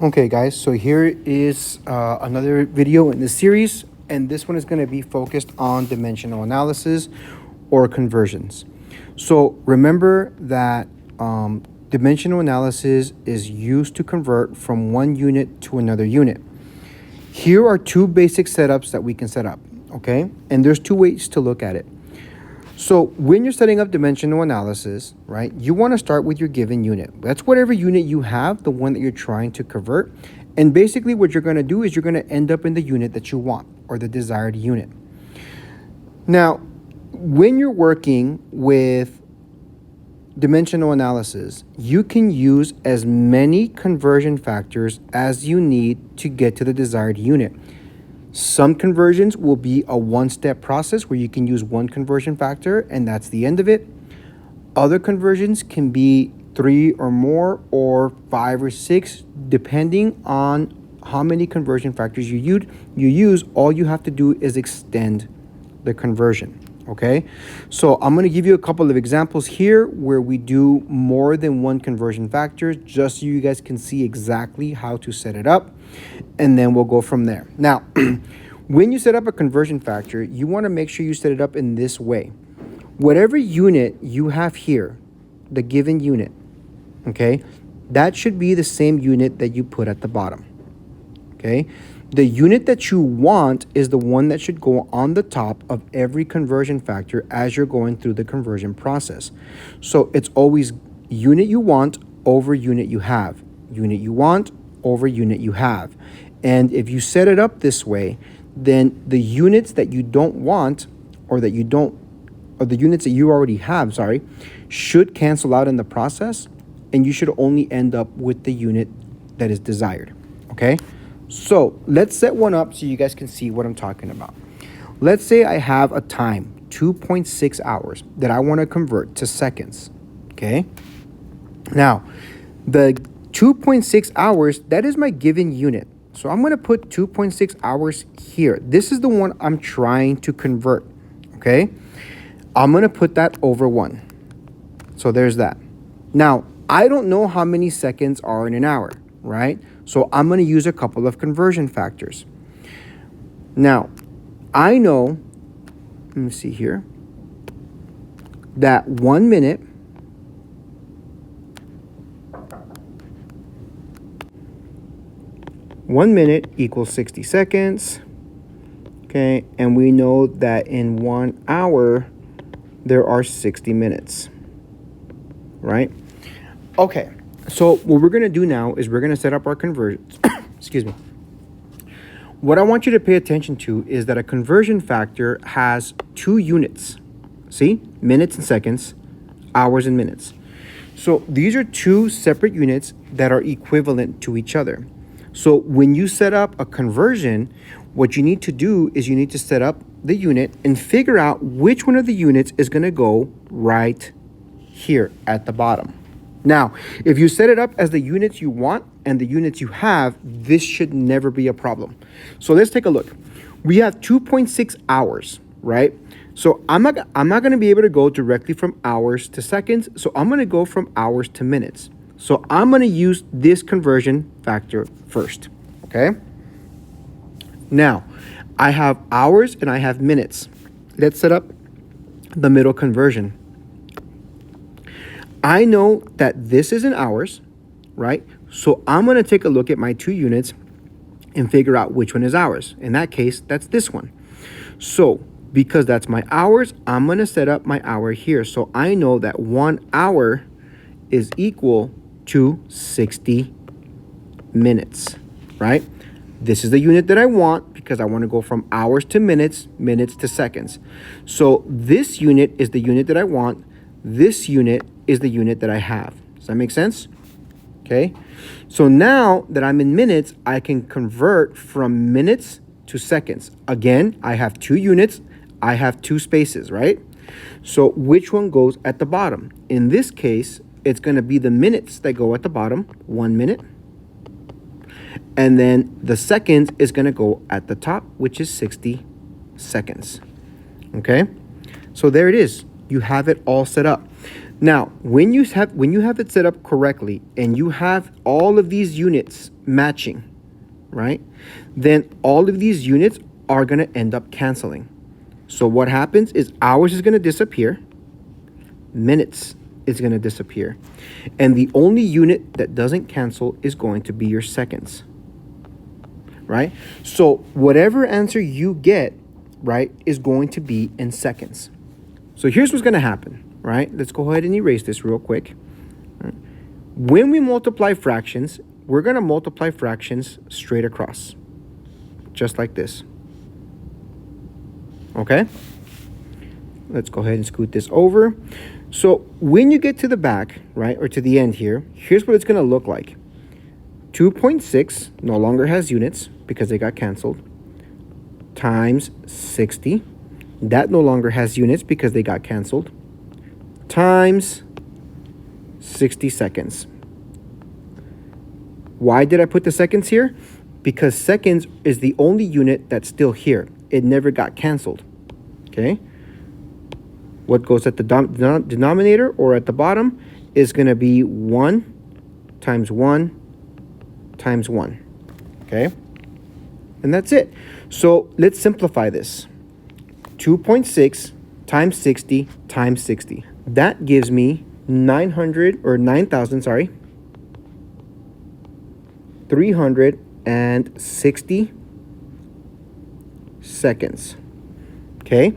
Okay, guys, so here is another video in this series, and this one is going to be focused on dimensional analysis or conversions. So remember that dimensional analysis is used to convert from one unit to another unit. Here are two basic setups that we can set up, okay? And there's two ways to look at it. So when you're setting up dimensional analysis, right, you want to start with your given unit. That's whatever unit you have, the one that you're trying to convert. And basically what you're going to do is you're going to end up in the unit that you want, or the desired unit. Now, when you're working with dimensional analysis, you can use as many conversion factors as you need to get to the desired unit. Some conversions will be a one-step process where you can use one conversion factor and that's the end of it. Other conversions can be 3 or more, or 5 or 6, depending on how many conversion factors you use. All you have to do is extend the conversion. Okay, so I'm going to give you a couple of examples here where we do more than one conversion factor, just so you guys can see exactly how to set it up, and then we'll go from there. Now, when you set up a conversion factor, you want to make sure you set it up in this way. Whatever unit you have here, the given unit, okay, that should be the same unit that you put at the bottom. Okay, the unit that you want is the one that should go on the top of every conversion factor as you're going through the conversion process. So it's always unit you want over unit you have, unit you want over unit you have. And if you set it up this way, then the units that you don't want, or the units that you already have, should cancel out in the process, and you should only end up with the unit that is desired. Okay? So let's set one up so you guys can see what I'm talking about. Let's say I have a time, 2.6 hours, that I want to convert to seconds. Okay? Now, the 2.6 hours, that is my given unit. So I'm going to put 2.6 hours here. This is the one I'm trying to convert. Okay? I'm going to put that over 1. So there's that. Now, I don't know how many seconds are in an hour, right? So I'm going to use a couple of conversion factors. Now, I know, let me see here, that 1 minute equals 60 seconds. Okay, and we know that in 1 hour, there are 60 minutes, right? Okay. So what we're going to do now is we're going to set up our conversions. Excuse me. What I want you to pay attention to is that a conversion factor has 2 units. See? Minutes and seconds, hours and minutes. So these are 2 separate units that are equivalent to each other. So when you set up a conversion, what you need to do is you need to set up the unit and figure out which one of the units is going to go right here at the bottom. Now, if you set it up as the units you want and the units you have, this should never be a problem. So let's take a look. We have 2.6 hours, right? So I'm not going to be able to go directly from hours to seconds. So I'm going to go from hours to minutes. So I'm going to use this conversion factor first, okay? Now, I have hours and I have minutes. Let's set up the middle conversion. I know that this is in hours, right? So I'm going to take a look at my 2 units and figure out which one is hours. In that case, that's this one. So because that's my hours, I'm going to set up my hour here. So I know that 1 hour is equal to 60 minutes, right? This is the unit that I want because I want to go from hours to minutes, minutes to seconds. So this unit is the unit that I want. This unit is the unit that I have. Does that make sense? Okay. So now that I'm in minutes, I can convert from minutes to seconds. Again, I have 2 units. I have 2 spaces, right? So which one goes at the bottom? In this case, it's going to be the minutes that go at the bottom, 1 minute. And then the seconds is going to go at the top, which is 60 seconds. Okay. So there it is. You have it all set up. Now, when you have it set up correctly and you have all of these units matching, right? Then all of these units are going to end up canceling. So what happens is hours is going to disappear, minutes is going to disappear, and the only unit that doesn't cancel is going to be your seconds, right? So whatever answer you get, right, is going to be in seconds. So here's what's going to happen, right? Let's go ahead and erase this real quick. Right? When we multiply fractions, we're going to multiply fractions straight across, just like this. Okay? Let's go ahead and scoot this over. So when you get to the back, right, or to the end here, here's what it's going to look like. 2.6 no longer has units because they got canceled, times 60. That no longer has units because they got canceled, times 60 seconds. Why did I put the seconds here? Because seconds is the only unit that's still here. It never got canceled. Okay? What goes at the denominator or at the bottom is going to be 1 times 1 times 1. Okay? And that's it. So let's simplify this. 2.6 times 60 times 60. That gives me 360 seconds. Okay?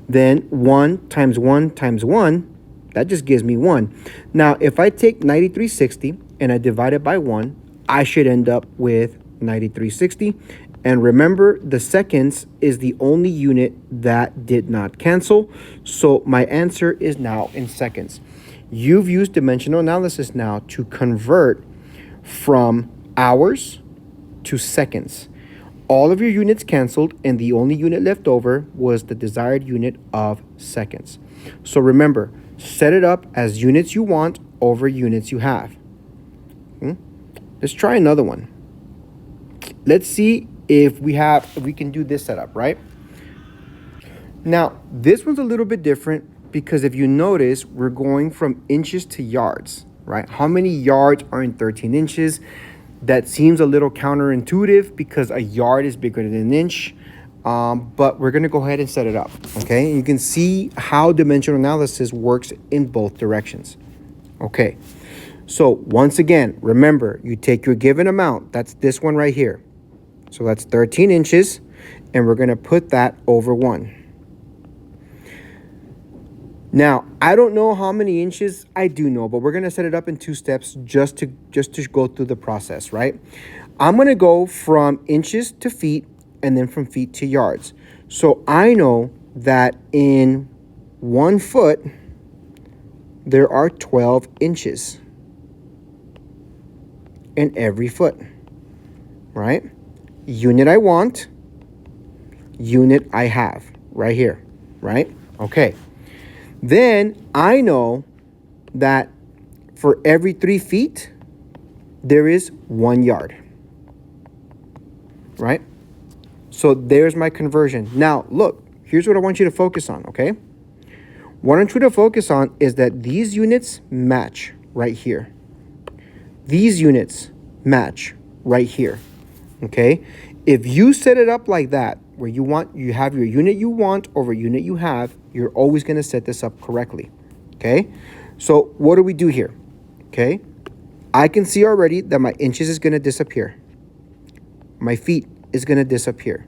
Then 1 times 1 times 1, that just gives me 1. Now, if I take 9360 and I divide it by 1, I should end up with 9360. And remember, the seconds is the only unit that did not cancel. So my answer is now in seconds. You've used dimensional analysis now to convert from hours to seconds. All of your units canceled, and the only unit left over was the desired unit of seconds. So remember, set it up as units you want over units you have. Let's try another one. Let's see if we can do this setup, right? Now, this one's a little bit different because if you notice, we're going from inches to yards, right? How many yards are in 13 inches? That seems a little counterintuitive because a yard is bigger than an inch, but we're going to go ahead and set it up, okay? You can see how dimensional analysis works in both directions. Okay, so once again, remember, you take your given amount. That's this one right here. So that's 13 inches, and we're going to put that over 1. Now, I don't know how many inches. I do know, but we're going to set it up in 2 steps just to go through the process, right? I'm going to go from inches to feet and then from feet to yards. So I know that in 1 foot, there are 12 inches in every foot, right? Unit I want, unit I have right here, right? Okay. Then I know that for every 3 feet, there is 1 yard, right? So there's my conversion. Now, look, here's what I want you to focus on, okay? What I want you to focus on is that these units match right here. These units match right here, okay? If you set it up like that, where you have your unit you want over unit you have, you're always going to set this up correctly, okay? So what do we do here, okay? I can see already that my inches is going to disappear. My feet is going to disappear.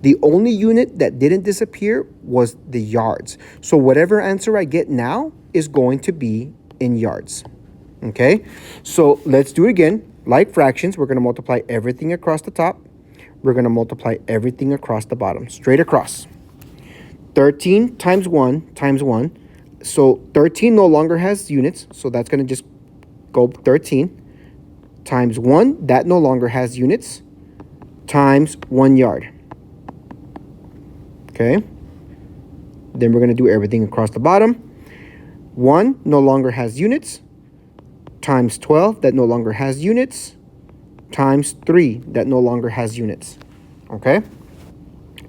The only unit that didn't disappear was the yards. So whatever answer I get now is going to be in yards, okay? So let's do it again. Like fractions, we're going to multiply everything across the top. We're going to multiply everything across the bottom, straight across. 13 times 1 times 1. So 13 no longer has units, so that's going to just go 13. Times 1, that no longer has units, times 1 yard. Okay? Then we're going to do everything across the bottom. 1 no longer has units, times 12, that no longer has units, times 3, that no longer has units. Okay?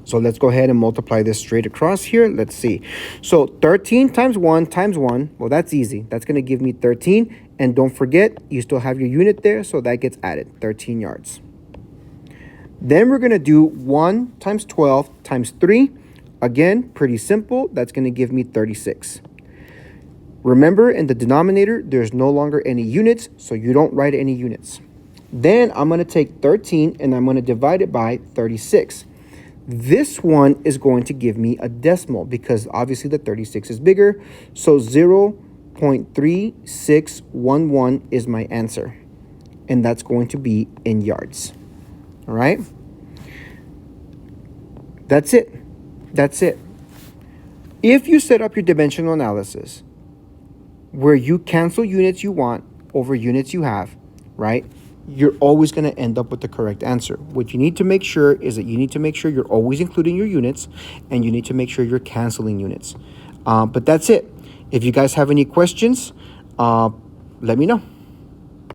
So let's go ahead and multiply this straight across here. Let's see. So 13 times 1 times 1. Well, that's easy. That's going to give me 13. And don't forget, you still have your unit there, so that gets added, 13 yards. Then we're going to do 1 times 12 times 3. Again, pretty simple. That's going to give me 36. Remember, in the denominator, there's no longer any units, so you don't write any units. Then I'm going to take 13 and I'm going to divide it by 36. This one is going to give me a decimal because obviously the 36 is bigger. So 0.3611 is my answer. And that's going to be in yards. All right? That's it. That's it. If you set up your dimensional analysis where you cancel units you want over units you have, right? You're always going to end up with the correct answer. What you need to make sure is that you need to make sure you're always including your units, and you need to make sure you're canceling units. But that's it. If you guys have any questions, let me know.